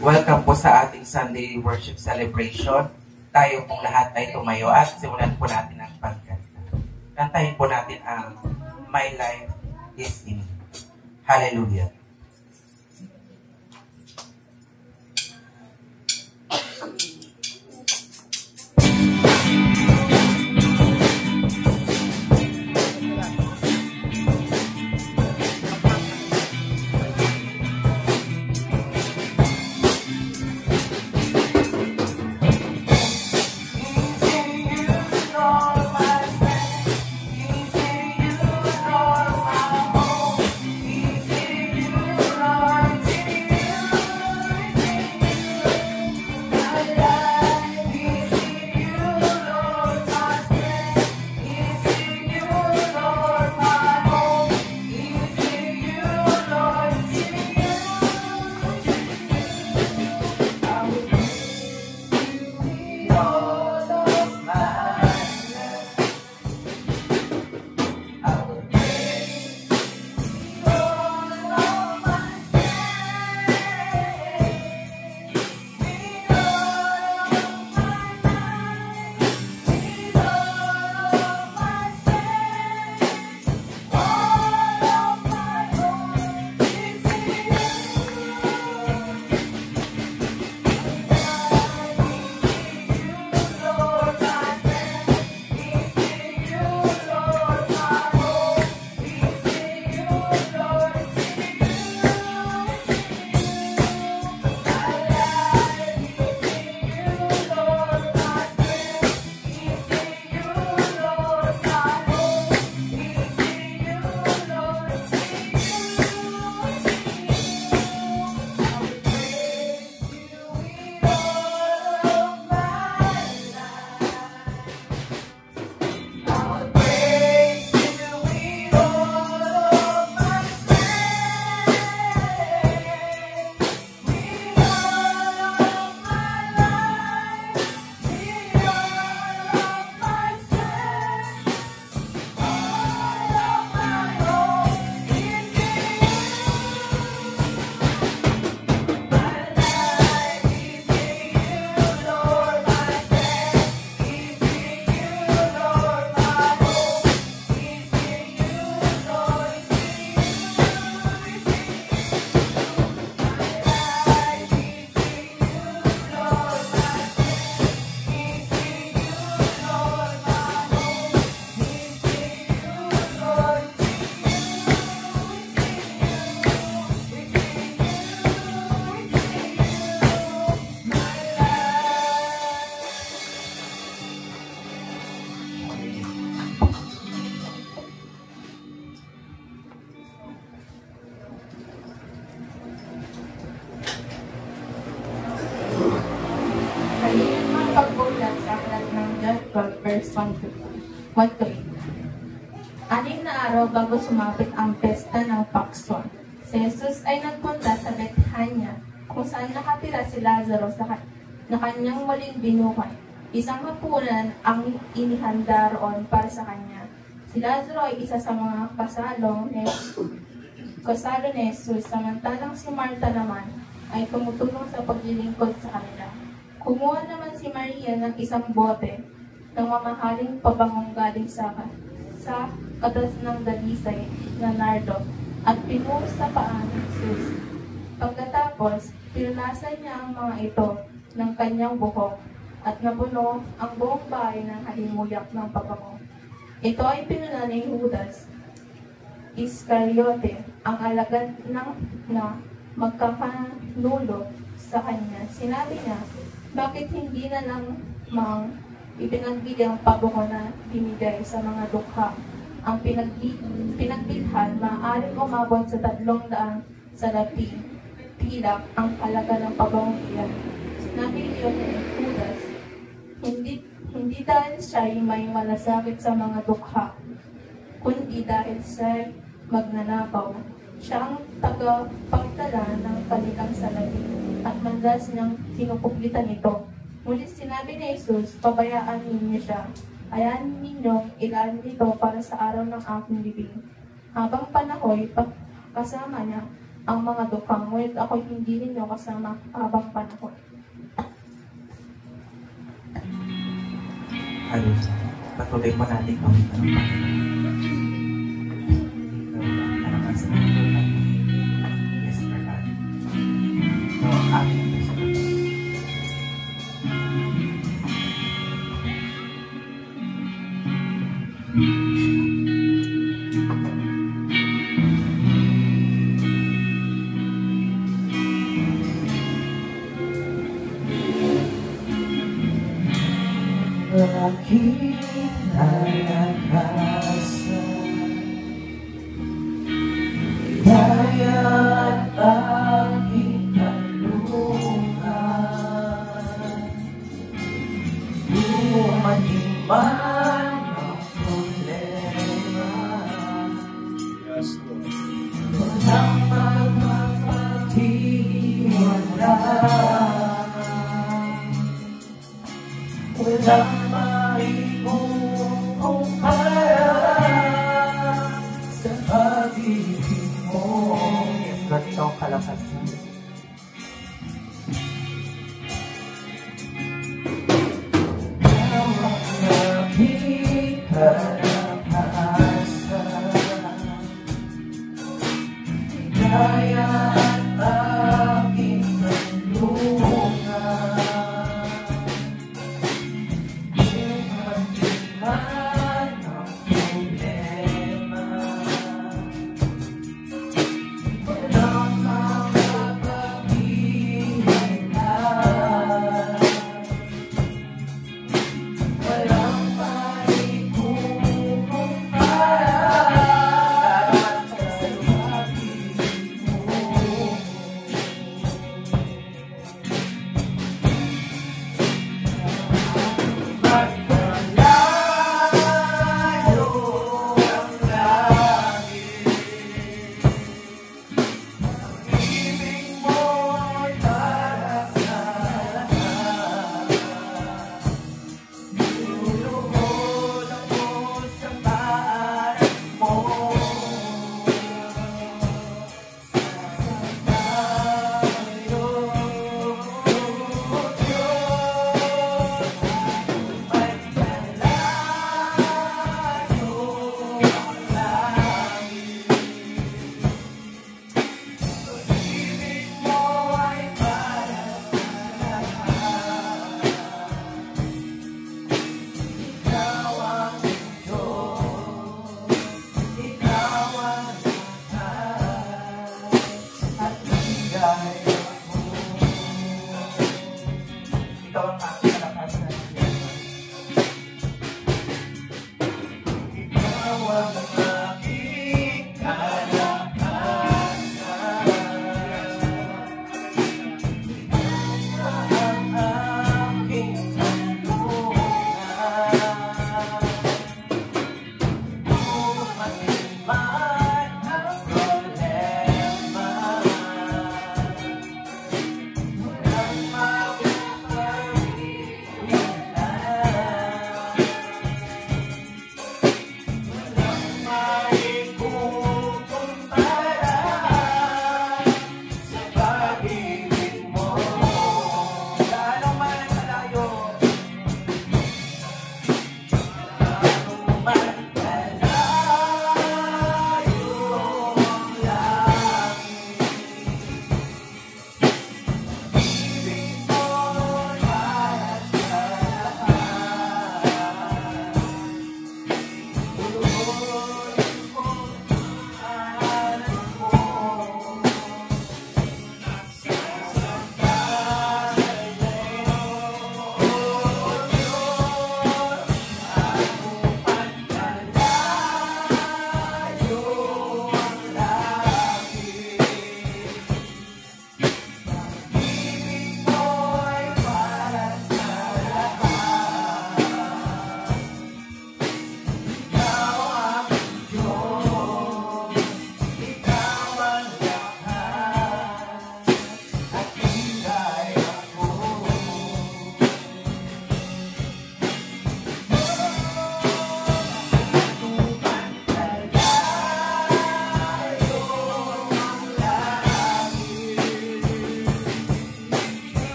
Welcome po sa ating Sunday Worship Celebration. Tayo pong lahat ay tumayo at simulan po natin ang pagkanta. Kantahin po natin ang My Life is in You. Hallelujah. Verse 1 to 8. Anim na araw bago sumapit ang pesta ng Paskwa, si Jesus ay nagpunta sa Bethania, kung saan nakatira si Lazaro na kanyang muling binuhay. Isang hapunan ang inihanda roon para sa kanya. Si Lazaro ay isa sa mga kasalo ni Jesus, samantalang si Marta naman ay tumutulong sa paglilingkod sa kanila. Kumuha naman si Maria ng isang bote ng mamahaling pabangong galing sa katas ng dalisay na nardo at pinuhos sa paa ni Jesus. Pagkatapos, pinunasan niya ang mga ito ng kanyang buhok at napuno ang buong bahay ng halimuyak ng pabango. Ito ay pinuna ni Judas Iscariote, ang alagad na magkakanulo sa kanya. Sinabi niya, bakit hindi na lang ipinagbili ang pabango na binigay sa mga dukha? Ang pinagbilhan, maaaring umabot sa 300 salapi pilak ang halaga ng pabangong iyan. Sinabi niyo ni Judas, hindi dahil siya ay may malasakit sa mga dukha, kundi dahil siya magnanakaw. Siya ang tagapagdala ng kanilang salapi at madalas niyang sinukuplitan ito. Ngunit sinabi ni Jesus, pabayaan ninyo siya. Ayahan ninyong ilaan nito para sa araw ng aking libing. Habang panahoy, kasama niya ang mga dukha, ngunit ako hindi ninyo kasama habang panahon. Ayos. Patuloy po natin kami ng Panginoon. Yes, God. So, amin. Aking nalakasan, kaya't aking talungan, dumating man ang problema, walang magpapaghiwalay, walang sa pag-ibig mo. Yes, God, ikaw ang kalakasan. Ang aking kalakasan, kaya at aking tulungan,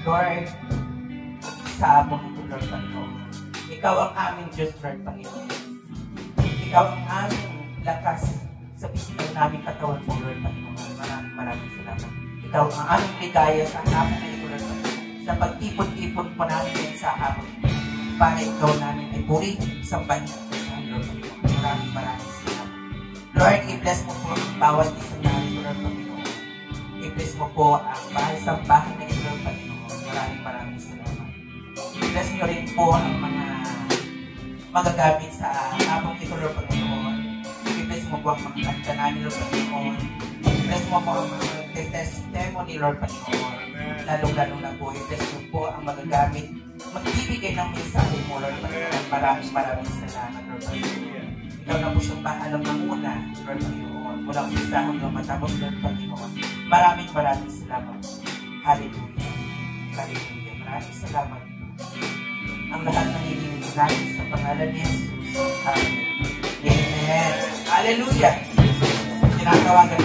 Lord, sa among ito, Lord Panginoon. Ikaw ang aming Diyos, Lord Panginoon. Ikaw ang aming lakas sa pisikal naming katawan mo, Lord Panginoon. Maraming salamat. Ikaw ang aming ligaya sa hapon na ito, Lord Panginoon. Sa pag-ipon-ipon po namin yan sa hapon para ikaw namin ay purihin sa banyo, Lord Panginoon. Maraming salamat. Lord, i-bless mo po ang bawat isang namin, Lord Panginoon. I-bless mo po ang bahay-sambahan na ito, Lord Panginoon. Maraming salamat. I-bless nyo rin po ang mga magagamit sa hapong ito, Lord Panginoon. I-bless mo po ang mga kanta namin, Lord Panginoon. I-bless mo po ang mga testimony, Lord Panginoon. Lalong-lalo na po, i-bless mo po ang magagamit. Magbibigay ng mensahe mo, Lord Panginoon. Maraming salamat, Lord Panginoon. Ikaw na po siyang bahalang manguna, Lord Panginoon. Mula umpisa hanggang matapos, Lord Panginoon. Maraming salamat. Hallelujah. Hallelujah. Maraming salamat. Ang lahat ng hinihingi natin sa pangalan ni Jesus. Amen. Hallelujah. Tinatawagan